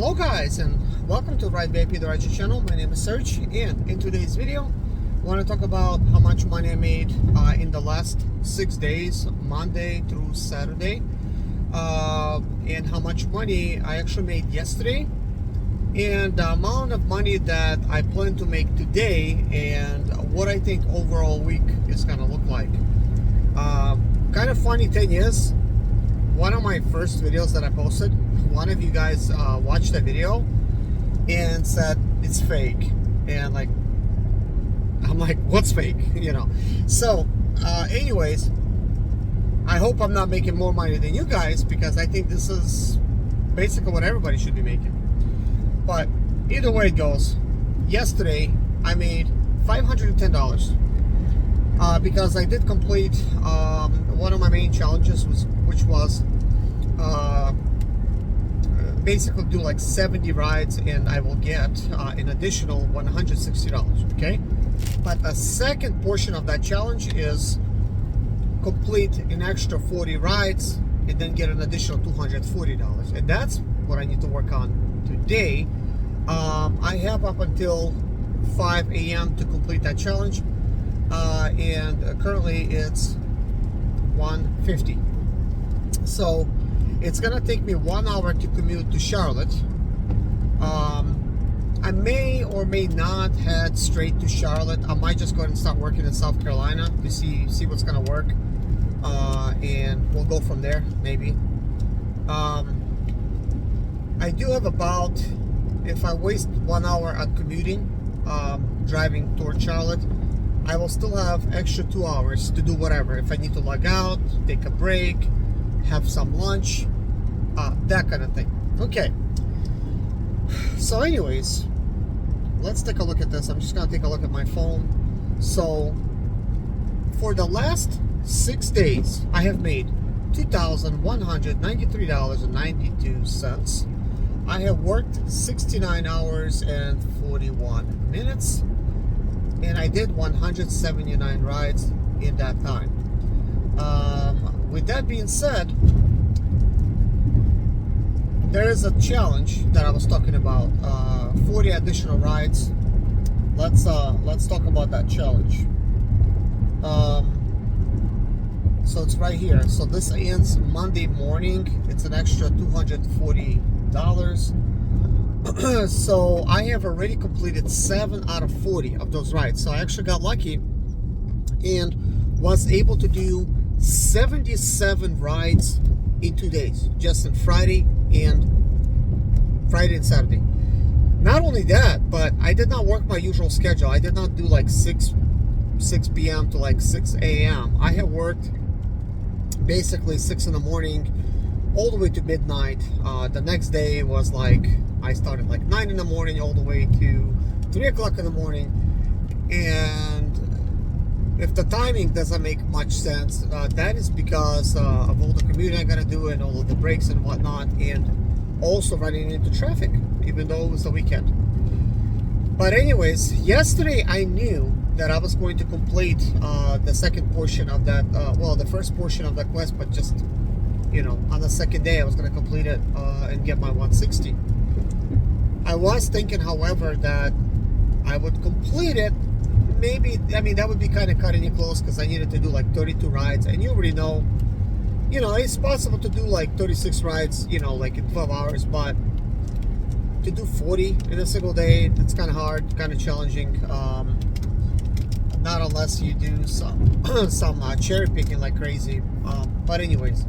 Hello guys, and welcome to Ride VIP, the Rideshare channel. My name is Serge, and in today's video I want to talk about how much money I made in the last 6 days, Monday through Saturday, and how much money I actually made yesterday, and the amount of money that I plan to make today, and what I think overall week is gonna look like. Kind of funny thing is, one of my first videos that I posted, one of you guys watched that video and said it's fake, and I'm like, what's fake? So anyways, I hope I'm not making more money than you guys, because I think this is basically what everybody should be making. But either way it goes, yesterday I made $510 because I did complete one of my main challenges, which was basically do like 70 rides, and I will get an additional $160, okay? But the second portion of that challenge is complete an extra 40 rides and then get an additional $240, and that's what I need to work on today. I have up until 5 a.m. to complete that challenge, and currently it's 1:50. So it's gonna take me 1 hour to commute to Charlotte. I may or may not head straight to Charlotte. I might just go ahead and start working in South Carolina to see what's gonna work, and we'll go from there maybe. I do have about, if I waste 1 hour at commuting, driving toward Charlotte, I will still have extra 2 hours to do whatever. If I need to log out, take a break, have some lunch, that kind of thing. Okay, so anyways, let's take a look at this. I'm just gonna take a look at my phone. So for the last 6 days I have made $2,193.92. I have worked 69 hours and 41 minutes, and I did 179 rides in that time. With that being said, there is a challenge that I was talking about, 40 additional rides. Let's talk about that challenge. So it's right here. So this ends Monday morning. It's an extra $240. So I have already completed 7 out of 40 of those rides. So I actually got lucky and was able to do 77 rides in 2 days, just in Friday and Saturday. Not only that, but I did not work my usual schedule. I did not do like 6 p.m. to like 6 a.m. I have worked basically 6 in the morning all the way to midnight. The next day was like, I started like 9 in the morning all the way to 3 o'clock in the morning. And if the timing doesn't make much sense, that is because of all the commuting I gotta do and all of the breaks and whatnot, and also running into traffic, even though it was the weekend. But anyways, yesterday I knew that I was going to complete the second portion of that, the first portion of that quest, but just, on the second day I was going to complete it and get my 160. I was thinking, however, that I would complete it. Maybe, that would be kind of cutting it close, because I needed to do like 32 rides, and you already know, it's possible to do like 36 rides, like in 12 hours, but to do 40 in a single day, it's kind of hard, kind of challenging. Not unless you do some cherry picking like crazy. But anyways,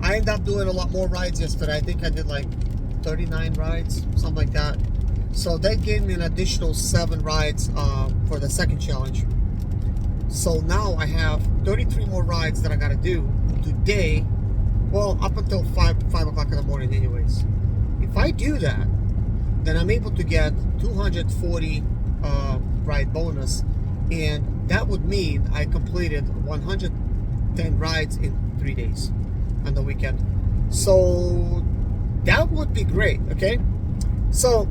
I ended up doing a lot more rides yesterday. I think I did like 39 rides, something like that. So that gave me an additional 7 rides for the second challenge. So now I have 33 more rides that I gotta do today. Well, up until 5 o'clock in the morning anyways. If I do that, then I'm able to get 240 ride bonus, and that would mean I completed 110 rides in 3 days on the weekend. So that would be great. Okay, so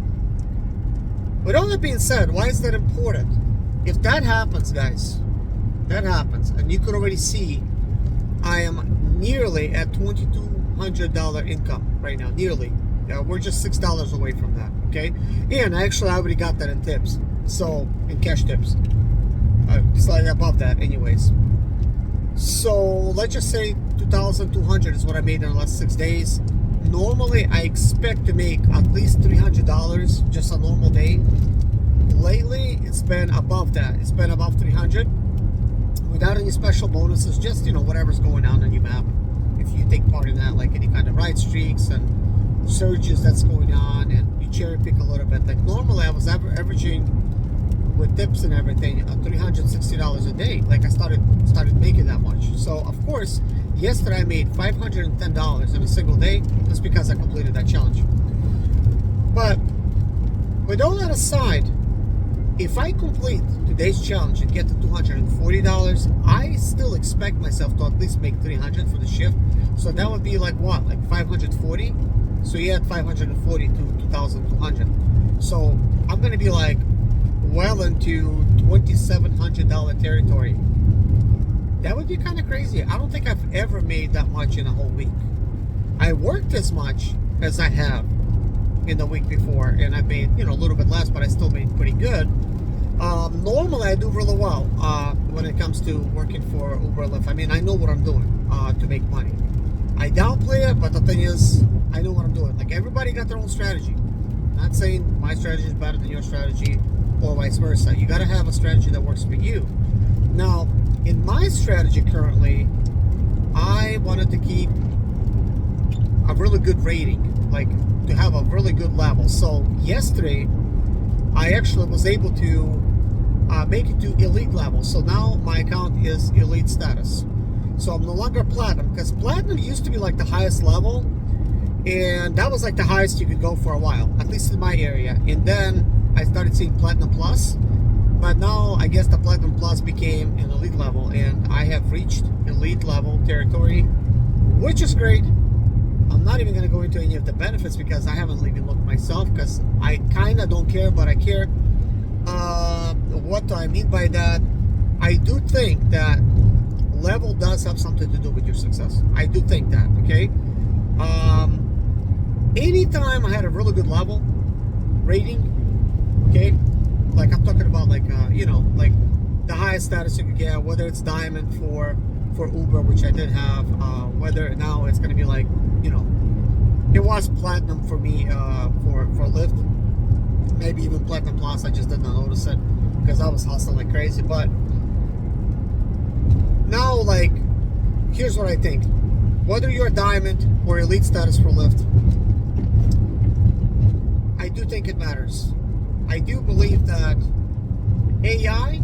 with all that being said, why is that important? If that happens, guys, that happens, and you could already see I am nearly at $2,200 income right now, nearly. We're just $6 away from that, okay? And actually, I already got that in tips, so in cash tips, slightly above that, anyways. So let's just say 2,200 is what I made in the last 6 days. Normally, I expect to make at least $300 just a normal day. Lately, it's been above that. It's been above 300 without any special bonuses. Just whatever's going on your map. If you take part in that, like any kind of ride streaks and surges that's going on, and you cherry pick a little bit. Like normally, I was averaging with tips and everything $360 a day. Like I started making that much. So of course, yesterday I made $510 in a single day just because I completed that challenge. But with all that aside, if I complete today's challenge and get to $240, I still expect myself to at least make $300 for the shift. So that would be like what? Like $540. So you add $540 to $2,200. So I'm gonna be like well into $2,700 territory. That would be kind of crazy. I don't think I've ever made that much in a whole week. I worked as much as I have in the week before, and I made a little bit less, but I still made pretty good. Normally I do really well when it comes to working for Uber Lyft. I mean, I know what I'm doing to make money. I downplay it, but the thing is, I know what I'm doing. Like everybody got their own strategy. I'm not saying my strategy is better than your strategy or vice versa. You got to have a strategy that works for you. Now, in my strategy currently, I wanted to keep a really good rating, like to have a really good level. So yesterday, I actually was able to make it to elite level. So now my account is elite status. So I'm no longer platinum, because platinum used to be like the highest level, and that was like the highest you could go for a while, at least in my area. And then I started seeing platinum plus, but now I guess the platinum plus became an elite level, and I have reached elite level territory, which is great. I'm not even going to go into any of the benefits because I haven't even looked myself, because I kind of don't care, but I care. What do I mean by that? I do think that level does have something to do with your success. I do think that, okay? Anytime I had a really good level rating, okay, like I'm talking about like, like the highest status you could get, whether it's diamond for Uber, which I did have, whether now it's going to be like, it was platinum for me for Lyft, maybe even platinum plus. I just did not notice it because I was hustling like crazy. But now, like, here's what I think: whether you're a diamond or elite status for Lyft, I do think it matters. I do believe that AI,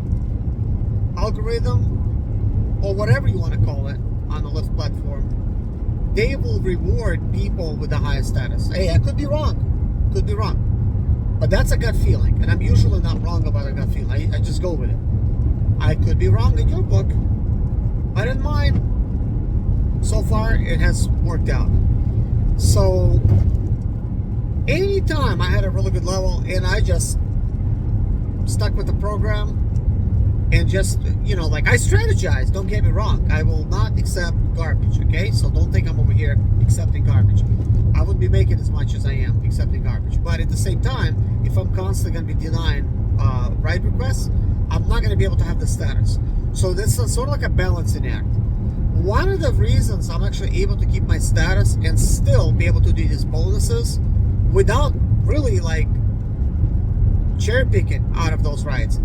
algorithm, or whatever you want to call it on the Lyft platform, they will reward people with the highest status. Hey, I could be wrong, but that's a gut feeling, and I'm usually not wrong about a gut feeling. I just go with it. I could be wrong in your book, but in mine, so far it has worked out. So anytime I had a really good level and I just stuck with the program and just, like I strategize, don't get me wrong. I will not accept garbage, okay? So don't think I'm over here accepting garbage. I wouldn't be making as much as I am accepting garbage. But at the same time, if I'm constantly going to be denying ride requests, I'm not going to be able to have the status. So this is sort of like a balancing act. One of the reasons I'm actually able to keep my status and still be able to do these bonuses without really like cherry picking out of those rides.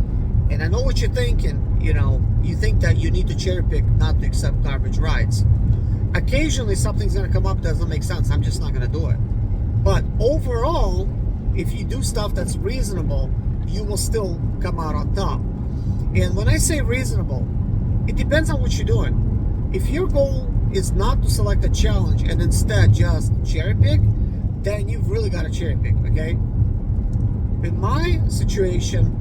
And I know what you're thinking, you think that you need to cherry pick not to accept garbage rides. Occasionally something's going to come up that doesn't make sense. I'm just not going to do it. But overall, if you do stuff that's reasonable, you will still come out on top. And when I say reasonable, it depends on what you're doing. If your goal is not to select a challenge and instead just cherry pick, then you've really got to cherry pick, okay? In my situation,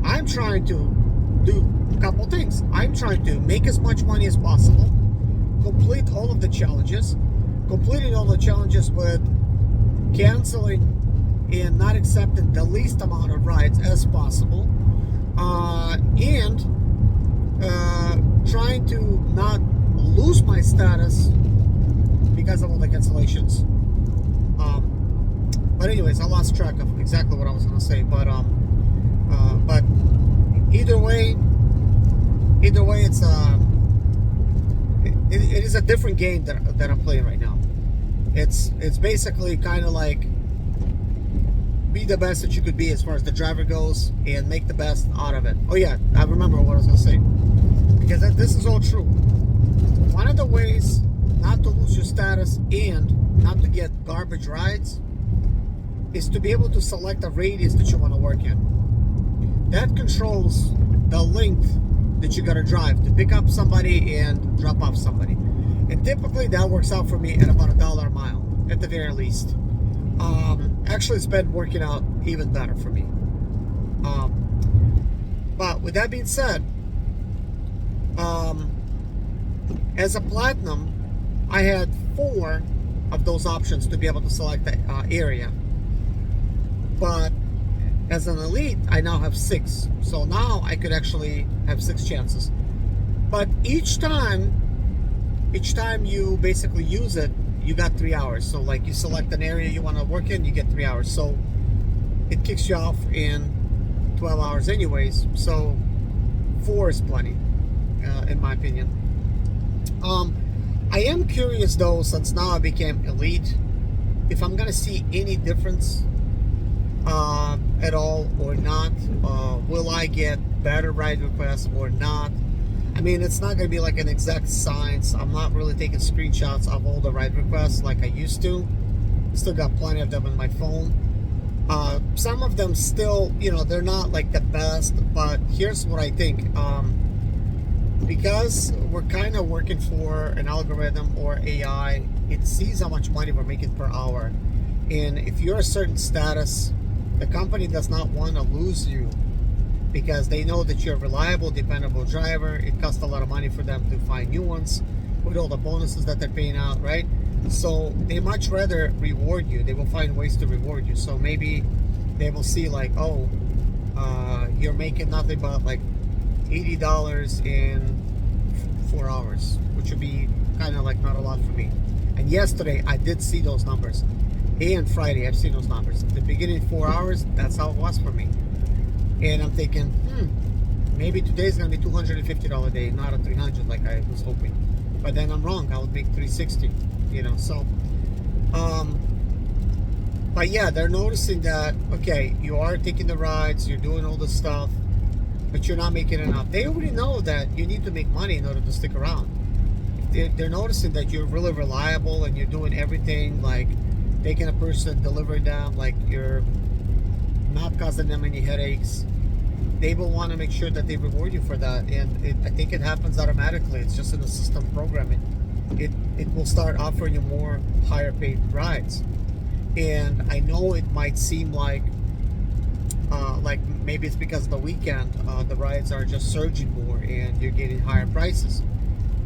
I'm trying to do a couple things. I'm trying to make as much money as possible, complete all of the challenges, completing all the challenges with canceling and not accepting the least amount of rides as possible, and trying to not lose my status because of all the cancellations. But anyways, I lost track of exactly what I was gonna say. But either way, it's it is a different game that I'm playing right now. It's basically kind of like be the best that you could be as far as the driver goes and make the best out of it. Oh yeah, I remember what I was gonna say, because this is all true. One of the ways not to lose your status and not to get garbage rides is to be able to select a radius that you want to work in. That controls the length that you gotta drive to pick up somebody and drop off somebody. And typically that works out for me at about $1 a mile, at the very least. Actually, it's been working out even better for me. But with that being said, as a platinum, I had 4 of those options to be able to select the area. But as an elite, I now have 6. So now I could actually have 6 chances. But each time you basically use it, you got 3 hours. So like you select an area you want to work in, you get 3 hours. So it kicks you off in 12 hours anyways. So 4 is plenty, in my opinion. I am curious though, since now I became elite, if I'm gonna see any difference at all or not. Will I get better ride requests or not? I mean, it's not going to be like an exact science. I'm not really taking screenshots of all the ride requests like I used to. Still got plenty of them on my phone. Some of them still, they're not like the best, but here's what I think. Because we're kind of working for an algorithm or AI, it sees how much money we're making per hour. And if you're a certain status, the company does not want to lose you, because they know that you're a reliable, dependable driver. It costs a lot of money for them to find new ones with all the bonuses that they're paying out, right? So they much rather reward you. They will find ways to reward you. So maybe they will see like, oh, you're making nothing but like $80 in 4 hours, which would be kind of like not a lot for me. And yesterday I did see those numbers, and Friday I've seen those numbers. The beginning 4 hours, that's how it was for me. And I'm thinking, maybe today's gonna be $250 a day, not a $300 like I was hoping. But then I'm wrong. I would make $360. So, but yeah, they're noticing that. Okay, you are taking the rides, you're doing all this stuff, but you're not making enough. They already know that you need to make money in order to stick around. They're noticing that you're really reliable and you're doing everything, like taking a person, delivering them, like you're not causing them any headaches. They will want to make sure that they reward you for that, and I think it happens automatically. It's just in the system programming. It will start offering you more higher paid rides. And I know it might seem like maybe it's because of the weekend, the rides are just surging more and you're getting higher prices.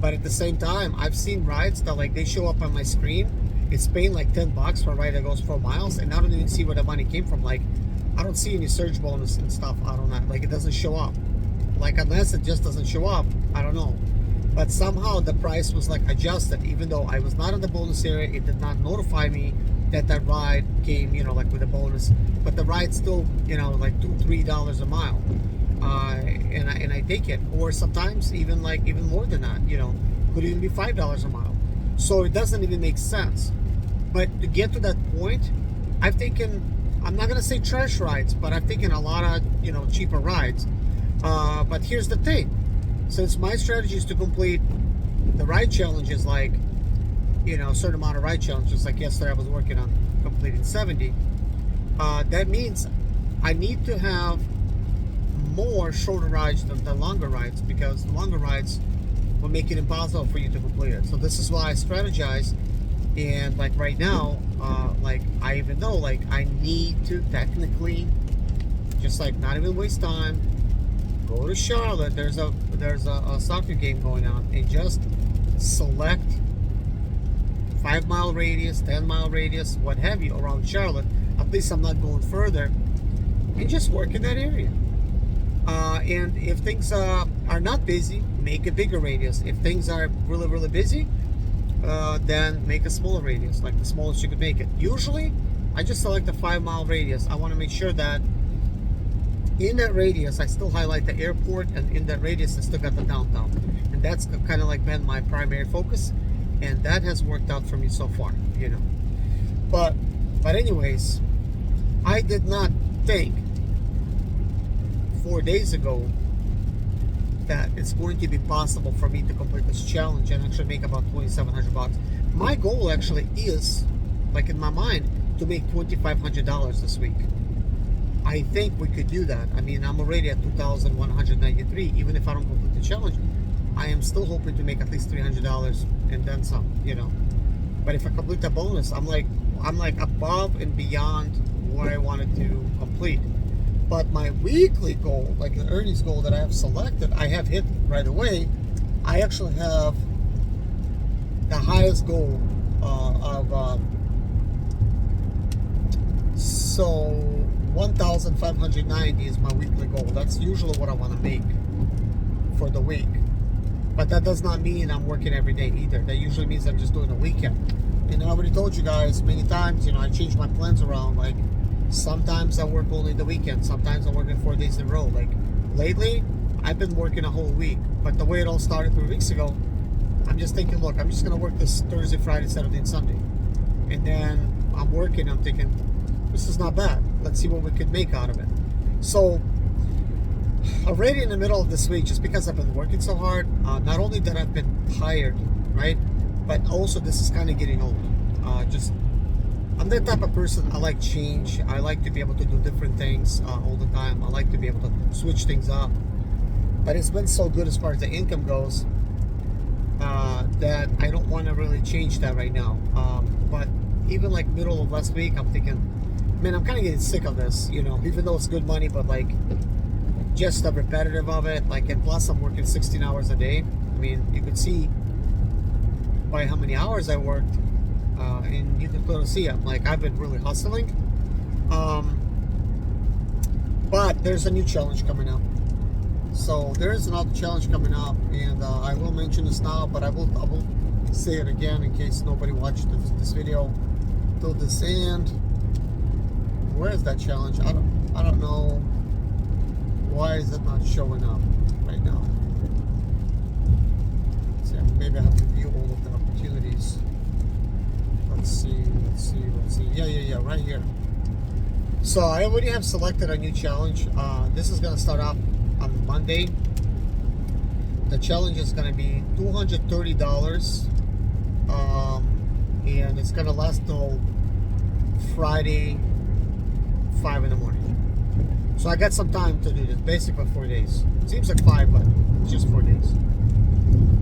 But at the same time, I've seen rides that like they show up on my screen. It's paying like $10 for a ride that goes 4 miles, and I don't even see where the money came from. Like, I don't see any surge bonus and stuff out on that. Like, it doesn't show up. Like, unless it just doesn't show up, I don't know. But somehow the price was like adjusted, even though I was not in the bonus area. It did not notify me that that ride came, like with a bonus. But the ride still, like $2-3 a mile, and I take it. Or sometimes even more than that. Could even be $5 a mile. So it doesn't even make sense. But to get to that point, I've taken, I'm not gonna say trash rides, but I've taken a lot of cheaper rides. But here's the thing: since my strategy is to complete the ride challenges, like a certain amount of ride challenges, like yesterday I was working on completing 70. That means I need to have more shorter rides than the longer rides, because the longer rides will make it impossible for you to complete it. So this is why I strategize. And like right now, I even know I need to technically just not even waste time, go to Charlotte. There's a soccer game going on, and just select 5-mile radius, 10-mile radius, what have you, around Charlotte. At least I'm not going further, and just work in that area. And if things are not busy, make a bigger radius. If things are really, really busy, then make a smaller radius, like the smallest you could make it. Usually, I just select the 5-mile radius. I want to make sure that in that radius, I still highlight the airport, and in that radius, I still got the downtown. And that's kind of like been my primary focus, and that has worked out for me so far, you know. But anyways, I did not think 4 days ago that it's going to be possible for me to complete this challenge and actually make about $2,700. My goal actually is, like in my mind, to make $2,500 this week. I think we could do that. I mean, I'm already at 2,193. Even if I don't complete the challenge, I am still hoping to make at least $300 and then some, you know. But if I complete the bonus, I'm like above and beyond what I wanted to complete. But my weekly goal, like the earnings goal that I have selected, I have hit right away. I actually have the highest goal so 1,590 is my weekly goal. That's usually what I want to make for the week. But that does not mean I'm working every day either. That usually means I'm just doing a weekend. And I already told you guys many times, you know, I change my plans around. Like, sometimes I work only the weekend. Sometimes I'm working 4 days in a row. Like, lately, I've been working a whole week. But the way it all started 3 weeks ago, I'm just thinking, look, I'm just going to work this Thursday, Friday, Saturday, and Sunday. And then I'm working, I'm thinking, this is not bad. Let's see what we could make out of it. So, already in the middle of this week, just because I've been working so hard, not only that I've been tired, right? But also this is kind of getting old. I'm that type of person. I like change. I like to be able to do different things all the time. I like to be able to switch things up. But it's been so good as far as the income goes that I don't want to really change that right now. But even like middle of last week, I'm thinking, man, I'm kind of getting sick of this, you know, even though it's good money, but like just the repetitive of it. Like, and plus I'm working 16 hours a day. I mean, you could see by how many hours I worked, and you can clearly see I've been really hustling. But there's a new challenge coming up. So there is another challenge coming up, and I will mention this now, but I will say it again in case nobody watched this video till this end. Where is that challenge? I don't know. Why is it not showing up right now? Let's see, maybe I have to view all of the opportunities. Let's see. Yeah, right here. So I already have selected a new challenge. This is gonna start off on Monday. The challenge is gonna be $230, and it's gonna last till Friday, 5 in the morning. So I got some time to do this, basically 4 days. It seems like 5, but it's just 4 days.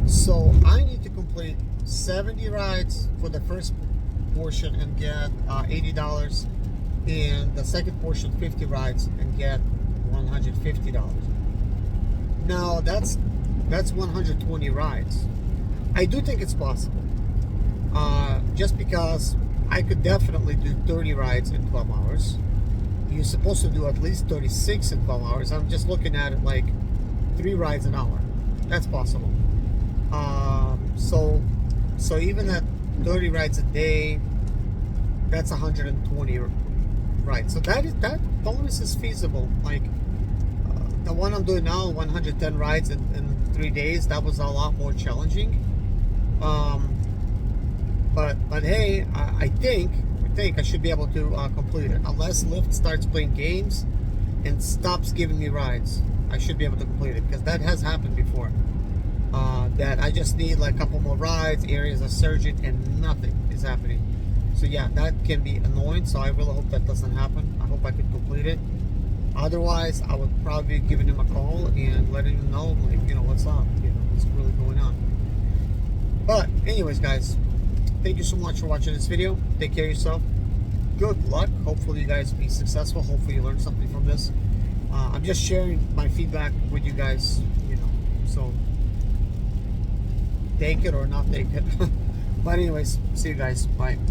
So I need to complete 70 rides for the first portion and get $80, and the second portion 50 rides and get $150. Now that's 120 rides. I do think it's possible, just because I could definitely do 30 rides in 12 hours. You're supposed to do at least 36 in 12 hours. I'm just looking at it like 3 rides an hour. That's possible. So even at 30 rides a day, that's 120 rides. So that bonus is feasible. Like the one I'm doing now, 110 rides in 3 days. That was a lot more challenging. But hey, I think I should be able to complete it, unless Lyft starts playing games and stops giving me rides. I should be able to complete it, because that has happened before. That I just need like a couple more rides, areas are surging, and nothing is happening. So yeah, that can be annoying. So I really hope that doesn't happen. I hope I could complete it. Otherwise, I would probably be giving him a call and letting him know, like, you know, what's up, you know, what's really going on. But anyways, guys, thank you so much for watching this video. Take care of yourself. Good luck. Hopefully you guys be successful. Hopefully you learned something from this. I'm just sharing my feedback with you guys, you know, so take it or not take it. But anyways, see you guys. Bye.